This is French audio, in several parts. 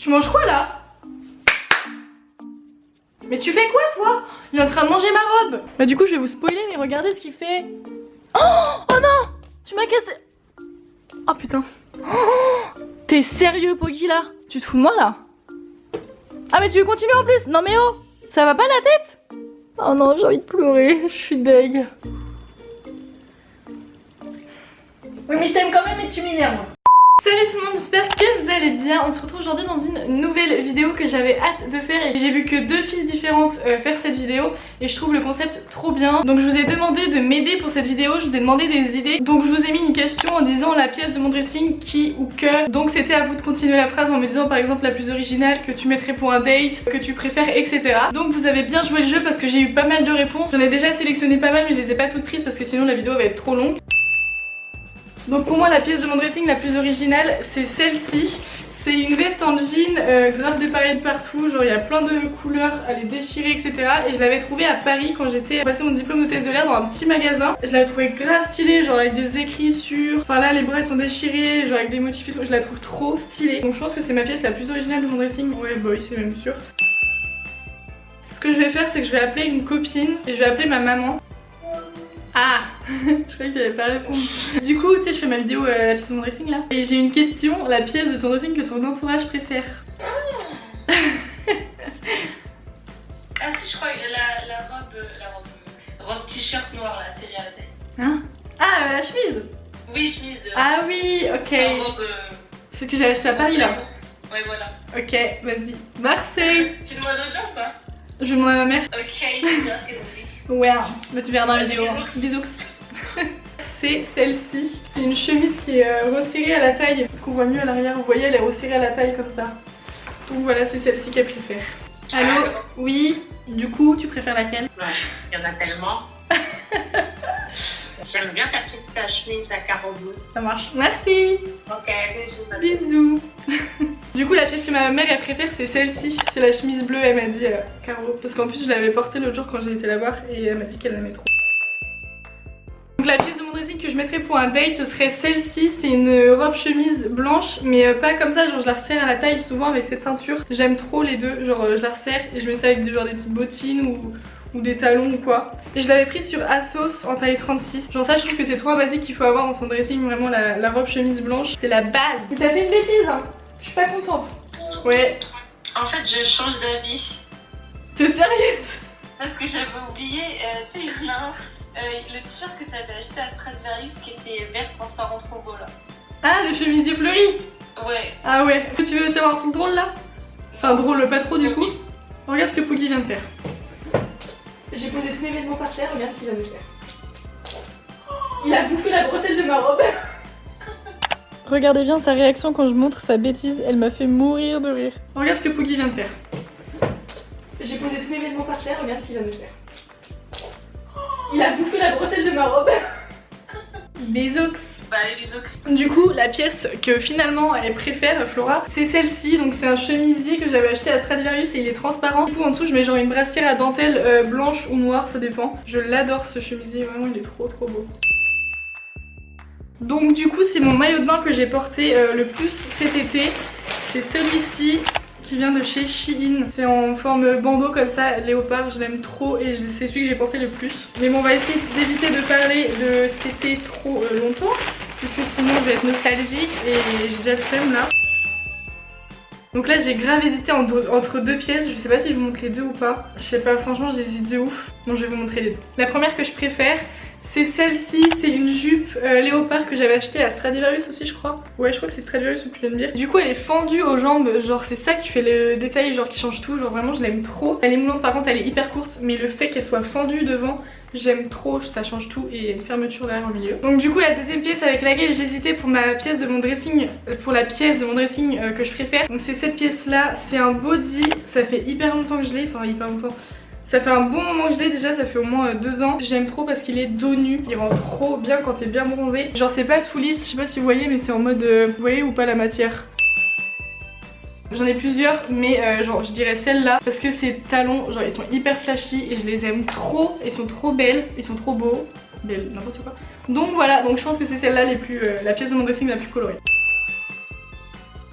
Tu manges quoi là? Mais tu fais quoi toi? Il est en train de manger ma robe. Bah du coup je vais vous spoiler mais regardez ce qu'il fait. Oh non! Tu m'as cassé. Oh putain. Oh, t'es sérieux Poggy là? Tu te fous de moi là? Ah mais tu veux continuer en plus? Non mais oh! Ça va pas la tête? Oh non j'ai envie de pleurer, je suis deg. Oui mais je t'aime quand même et tu m'énerves. Salut tout le monde, j'espère que vous allez bien. On se retrouve aujourd'hui dans une nouvelle vidéo que j'avais hâte de faire et j'ai vu que deux filles différentes faire cette vidéo et je trouve le concept trop bien. Donc je vous ai demandé de m'aider pour cette vidéo, je vous ai demandé des idées. Donc je vous ai mis une question en disant la pièce de mon dressing qui ou que. Donc c'était à vous de continuer la phrase en me disant par exemple la plus originale que tu mettrais pour un date, que tu préfères, etc. Donc vous avez bien joué le jeu parce que j'ai eu pas mal de réponses. J'en ai déjà sélectionné pas mal mais je les ai pas toutes prises parce que sinon la vidéo va être trop longue. Donc pour moi la pièce de mon dressing la plus originale c'est celle-ci. C'est une veste en jean grave dépareillée de partout, genre il y a plein de couleurs, elle est déchirée etc. Et je l'avais trouvée à Paris quand j'étais passé mon diplôme d'hôtesse de l'air dans un petit magasin. Je l'avais trouvée grave stylée, genre avec des écrits sur... Enfin là les bras ils sont déchirés, genre avec des motifs et tout, je la trouve trop stylée. Donc je pense que c'est ma pièce la plus originale de mon dressing. Ouais bah oui c'est même sûr. Ce que je vais faire c'est que je vais appeler une copine et je vais appeler ma maman. Ah, je croyais qu'il avait pas répondu. Du coup, tu sais, je fais ma vidéo la pièce de mon dressing là. Et j'ai une question, la pièce de ton dressing que ton entourage préfère. Ah si, je crois que la robe t-shirt noir là, serrée à la taille. Hein? Ah, la chemise. Oui, chemise. Ah oui, ok. La robe. C'est que j'ai acheté à Paris là. Ouais, voilà. Ok, vas-y. Marseille. Tu demandes aux gens ou pas? Je demande à ma mère. Ok, c'est bien ce qu'elles ont dit. Ouais, bah tu verras dans la vidéo. Bisous. C'est celle-ci. C'est une chemise qui est resserrée à la taille. Est-ce qu'on voit mieux à l'arrière? Vous voyez, elle est resserrée à la taille comme ça. Donc voilà, c'est celle-ci qu'elle préfère. Allô? Oui. Du coup, tu préfères laquelle? Ouais, il y en a tellement. J'aime bien ta petite chemise à carreaux bleus. Ça marche. Merci. Ok, bisous. Bisous. Du coup, la pièce que ma mère elle préfère, c'est celle-ci. C'est la chemise bleue, elle m'a dit Caro. Parce qu'en plus, je l'avais portée l'autre jour quand j'ai été la voir et elle m'a dit qu'elle l'aimait trop. Donc la pièce de mon dressing que je mettrais pour un date, ce serait celle-ci. C'est une robe chemise blanche, mais pas comme ça, genre je la resserre à la taille souvent avec cette ceinture. J'aime trop les deux, genre je la resserre et je mets ça avec des petites bottines ou des talons ou quoi. Et je l'avais prise sur Asos en taille 36. Genre ça je trouve que c'est trop un basique qu'il faut avoir dans son dressing, vraiment la robe chemise blanche. C'est la base. T'as fait une bêtise hein. Je suis pas contente. Ouais. En fait, je change d'avis. T'es sérieuse? Parce que j'avais oublié, tu sais, il y en a un, le t-shirt que t'avais acheté à Stradivarius qui était vert transparent trop beau là. Ah, le chemisier fleuri? Ouais. Ah ouais. Tu veux savoir un truc drôle là? Enfin drôle pas trop du coup. Regarde ce que Poggy vient de faire. J'ai posé tous mes vêtements par terre, regarde ce qu'il vient de faire. Il a bouffé la bretelle de ma robe. Regardez bien sa réaction quand je montre sa bêtise, elle m'a fait mourir de rire. Regarde ce que Poggy vient de faire. J'ai posé tous mes vêtements par terre, regarde ce qu'il vient de faire. Il a bouffé la bretelle de ma robe. Bisous. Bah les bisous. Du coup la pièce que finalement elle préfère Flora c'est celle-ci. Donc c'est un chemisier que j'avais acheté à Stradivarius et il est transparent. Du coup en dessous je mets genre une brassière à dentelle blanche ou noire, ça dépend. Je l'adore ce chemisier, vraiment il est trop beau. Donc du coup c'est mon maillot de bain que j'ai porté le plus cet été. C'est celui-ci qui vient de chez Shein. C'est en forme bandeau comme ça, léopard, je l'aime trop et c'est celui que j'ai porté le plus. Mais bon on va essayer d'éviter de parler de cet été trop longtemps parce que sinon je vais être nostalgique et j'ai déjà le flemme là. Donc là j'ai grave hésité entre deux pièces, je sais pas si je vous montre les deux ou pas. Je sais pas, franchement j'hésite de ouf. Bon je vais vous montrer les deux. La première que je préfère c'est celle-ci, c'est une jupe léopard que j'avais achetée à Stradivarius aussi je crois. Ouais je crois que c'est Stradivarius ou Pull&Bear. Du coup elle est fendue aux jambes, genre c'est ça qui fait le détail, genre qui change tout, genre vraiment je l'aime trop. Elle est moulante par contre, elle est hyper courte, mais le fait qu'elle soit fendue devant, j'aime trop, ça change tout et il y a une fermeture derrière au milieu. Donc du coup la deuxième pièce avec laquelle j'hésitais pour ma pièce de mon dressing, pour la pièce de mon dressing que je préfère. Donc c'est cette pièce là, c'est un body, ça fait hyper longtemps que je l'ai, enfin hyper longtemps. Ça fait un bon moment que je l'ai déjà, ça fait au moins 2 ans. J'aime trop parce qu'il est dos nu, il rend trop bien quand t'es bien bronzé. Genre c'est pas tout lisse, je sais pas si vous voyez mais c'est en mode, vous voyez ou pas la matière? J'en ai plusieurs mais genre je dirais celle-là parce que ces talons genre ils sont hyper flashy et je les aime trop, ils sont trop belles, ils sont trop beaux, belles n'importe quoi. Donc voilà, donc je pense que c'est celle-là la pièce de mon dressing la plus colorée.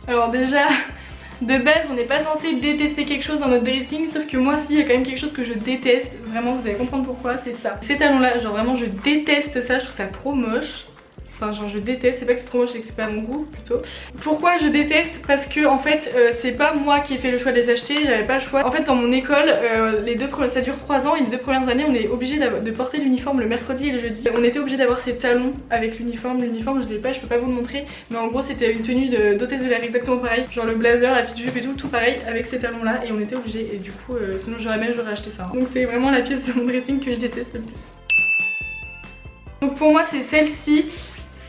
Alors déjà De base on n'est pas censé détester quelque chose dans notre dressing, sauf que moi si, il y a quand même quelque chose que je déteste. Vraiment vous allez comprendre pourquoi, c'est ça. Ces talons là, genre vraiment je déteste ça, je trouve ça trop moche. Enfin genre je déteste, c'est pas que c'est trop moche, c'est que c'est pas à mon goût plutôt. Pourquoi je déteste? Parce que en fait c'est pas moi qui ai fait le choix de les acheter, j'avais pas le choix. En fait dans mon école, ça dure 3 ans et les 2 premières années on est obligé de porter l'uniforme le mercredi et le jeudi. On était obligé d'avoir ces talons avec l'uniforme je l'ai pas, je peux pas vous le montrer. Mais en gros c'était une tenue d'hôtesse de l'air exactement pareil. Genre le blazer, la petite jupe et tout pareil avec ces talons là et on était obligé. Et du coup sinon j'aurais acheté ça. Donc c'est vraiment la pièce de mon dressing que je déteste le plus. Donc pour moi c'est celle-ci.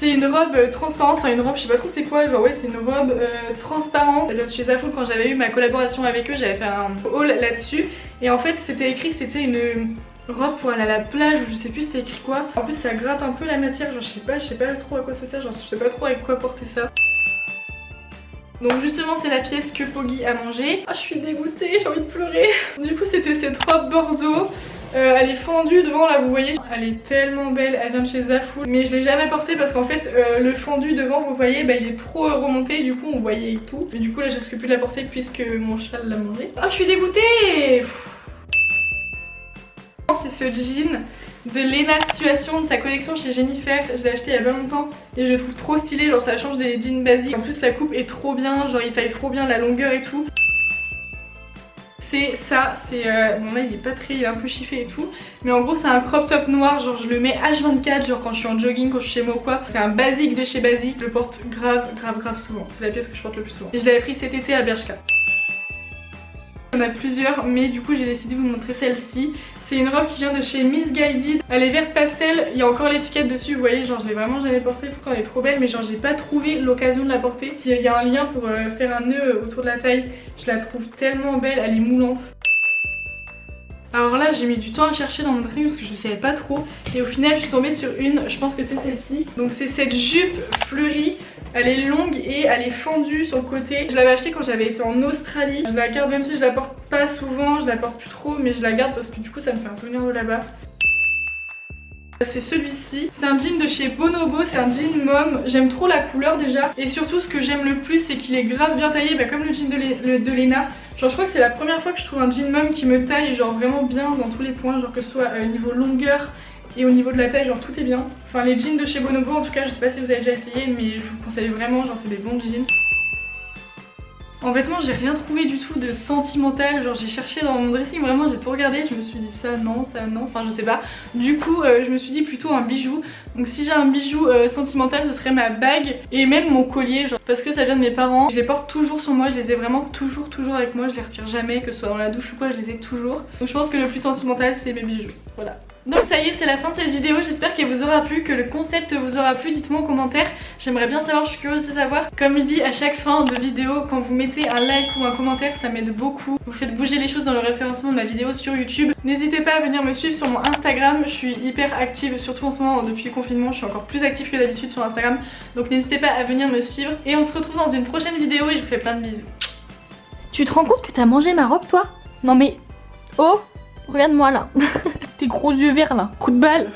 C'est une robe transparente, enfin une robe je sais pas trop c'est quoi, genre ouais c'est une robe transparente. Chez Zaful quand j'avais eu ma collaboration avec eux j'avais fait un haul là-dessus. Et en fait c'était écrit que c'était une robe pour aller à la plage ou je sais plus c'était écrit quoi. En plus ça gratte un peu la matière, genre je sais pas trop à quoi ça sert, genre je sais pas trop avec quoi porter ça. Donc justement c'est la pièce que Poggy a mangée. Ah je suis dégoûtée, j'ai envie de pleurer. Du coup c'était cette robe bordeaux. Elle est fendue devant là vous voyez. Elle est tellement belle, elle vient de chez Zaful. Mais je l'ai jamais portée parce qu'en fait le fendu devant vous voyez bah, il est trop remonté. Du coup on voyait tout. Mais du coup là je risque plus de la porter puisque mon châle l'a mangée. Oh je suis dégoûtée. C'est ce jean de Lena Situation de sa collection chez Jennifer. Je l'ai acheté il y a pas longtemps et je le trouve trop stylé, genre ça change des jeans basiques. En plus la coupe est trop bien, genre il taille trop bien la longueur et tout. C'est ça, c'est bon là il est pas très, il est un peu chiffé et tout. Mais en gros c'est un crop top noir, genre je le mets H24 genre quand je suis en jogging, quand je suis chez moi ou quoi. C'est un basique de chez Basique, je le porte grave souvent. C'est la pièce que je porte le plus souvent. Et je l'avais pris cet été à Bershka. Il y en a plusieurs mais du coup j'ai décidé de vous montrer celle-ci. C'est une robe qui vient de chez Missguided. Elle est verte pastel, il y a encore l'étiquette dessus, vous voyez, genre je l'ai vraiment jamais portée, pourtant elle est trop belle mais genre j'ai pas trouvé l'occasion de la porter. Il y a un lien pour faire un nœud autour de la taille, je la trouve tellement belle, elle est moulante. Alors là j'ai mis du temps à chercher dans mon dressing parce que je savais pas trop et au final je suis tombée sur une, je pense que c'est celle-ci. Donc c'est cette jupe fleurie, elle est longue et elle est fendue sur le côté. Je l'avais achetée quand j'avais été en Australie. Je la garde même si je la porte pas souvent, je la porte plus trop mais je la garde parce que du coup ça me fait un souvenir de là-bas. C'est celui-ci, c'est un jean de chez Bonobo, c'est un jean mom, j'aime trop la couleur déjà et surtout ce que j'aime le plus c'est qu'il est grave bien taillé, bah, comme le jean de Lena. Genre je crois que c'est la première fois que je trouve un jean mom qui me taille genre vraiment bien dans tous les points, genre que ce soit au niveau longueur et au niveau de la taille, genre tout est bien. Enfin les jeans de chez Bonobo en tout cas, je sais pas si vous avez déjà essayé mais je vous conseille vraiment, genre c'est des bons jeans. En vêtements j'ai rien trouvé du tout de sentimental, genre j'ai cherché dans mon dressing, vraiment j'ai tout regardé, je me suis dit ça non, enfin je sais pas. Du coup je me suis dit plutôt un bijou, donc si j'ai un bijou sentimental ce serait ma bague et même mon collier, genre parce que ça vient de mes parents. Je les porte toujours sur moi, je les ai vraiment toujours avec moi, je les retire jamais, que ce soit dans la douche ou quoi, je les ai toujours. Donc je pense que le plus sentimental c'est mes bijoux, voilà. Donc ça y est, c'est la fin de cette vidéo, j'espère qu'elle vous aura plu, que le concept vous aura plu, dites-moi en commentaire, j'aimerais bien savoir, je suis curieuse de savoir. Comme je dis à chaque fin de vidéo, quand vous mettez un like ou un commentaire ça m'aide beaucoup, vous faites bouger les choses dans le référencement de ma vidéo sur YouTube. N'hésitez pas à venir me suivre sur mon Instagram, je suis hyper active, surtout en ce moment depuis le confinement, je suis encore plus active que d'habitude sur Instagram. Donc n'hésitez pas à venir me suivre et on se retrouve dans une prochaine vidéo et je vous fais plein de bisous. Tu te rends compte que t'as mangé ma robe toi? Non mais... Oh, regarde-moi là. Tes gros yeux verts là. Coup de balle.